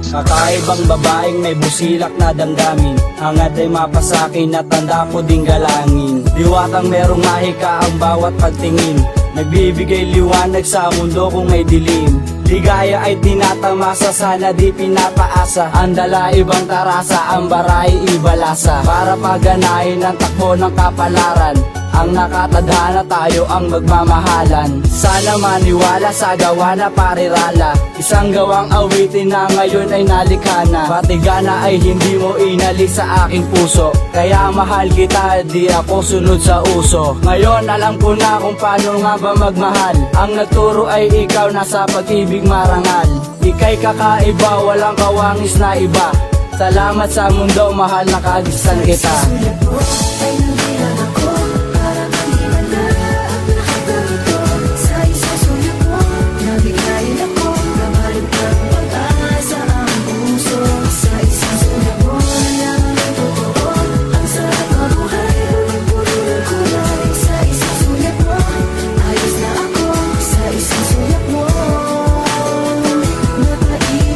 Kakaibang babaeng may busilak na damdamin, hangad ay mapasakin at tanda ko ding galangin. Diwatang merong mahika ang bawat pagtingin, nagbibigay liwanag sa mundo kung may dilim. Ligaya ay tinatamasa, sana di pinapaasa. Ang dala ibang tarasa, ang baray ibalasa. Para paganahin ang takbo ng kapalaran, ang nakatadhana tayo ang magmamahalan. Sana maniwala sa gawa na parirala, isang gawang awitin na ngayon ay nalikha na. Patigana ay hindi mo inalis sa aking puso, kaya mahal kita, di ako sunod sa uso. Ngayon alam ko na kung paano nga ba magmahal, ang nagturo ay ikaw, nasa pag-ibig marangal. Ika'y kakaiba, walang kawangis na iba. Salamat sa mundo, mahal, nakagistan kita.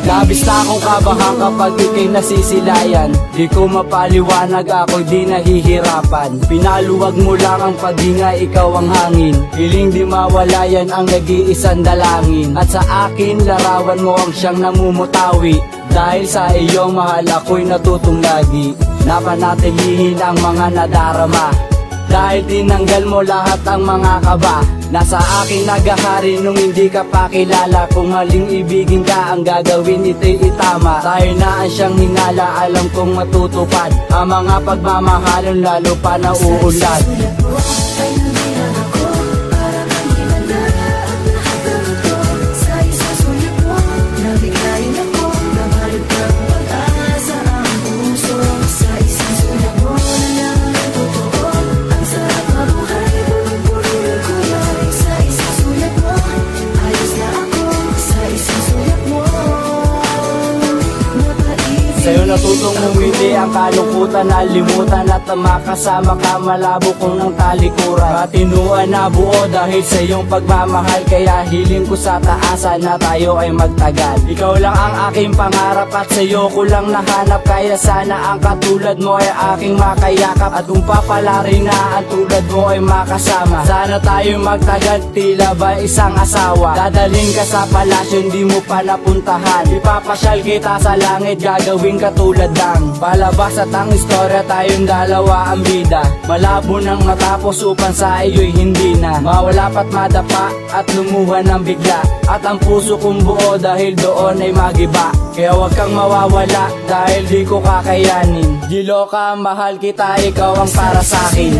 Labis na akong kabahan kapag ika'y nasisilayan, di ko mapaliwanag, ako'y di nahihirapan. Pinaluwag mo lang ang paghinga, ikaw ang hangin, hiling di mawala, yan ang nag-iisang dalangin. At sa akin, larawan mo ang siyang namumutawi, dahil sa iyong mahal ako'y natutong lagi. Napanatilihin ang mga nadarama, dahil tinanggal mo lahat ang mga kaba. Nasa akin nagahari nung hindi ka pa kilala, kung maling ibigin ka ang gagawin ito'y itama. Tayo na ang siyang hinala, alam kong matutupad ang mga pagmamahalon, lalo pa na uunlad. Sa'yo natutong umili ang kalungkutan, nalimutan at makasama ka, malabo kong ng talikuran. Katinuan na buo dahil sa iyong pagmamahal, kaya hiling ko sa taasan na tayo ay magtagal. Ikaw lang ang aking pangarap at sa'yo ko lang nahanap, kaya sana ang katulad mo ay aking makayakap. At kung papalarin na ang tulad mo ay makasama, sana tayo magtagal, tila ba isang asawa. Dadaling ka sa palasyo, hindi mo pa napuntahan, ipapasyal kita sa langit, gagawin katulad ng palabas at ang istorya, tayong dalawa ang bida. Malabo nang matapos upang sa iyo'y hindi na mawala pa't madapa at lumuha ng bigla. At ang puso kong buo dahil doon ay magiba, kaya wag kang mawawala dahil di ko kakayanin. Di loka, mahal kita, ikaw ang para sa'kin.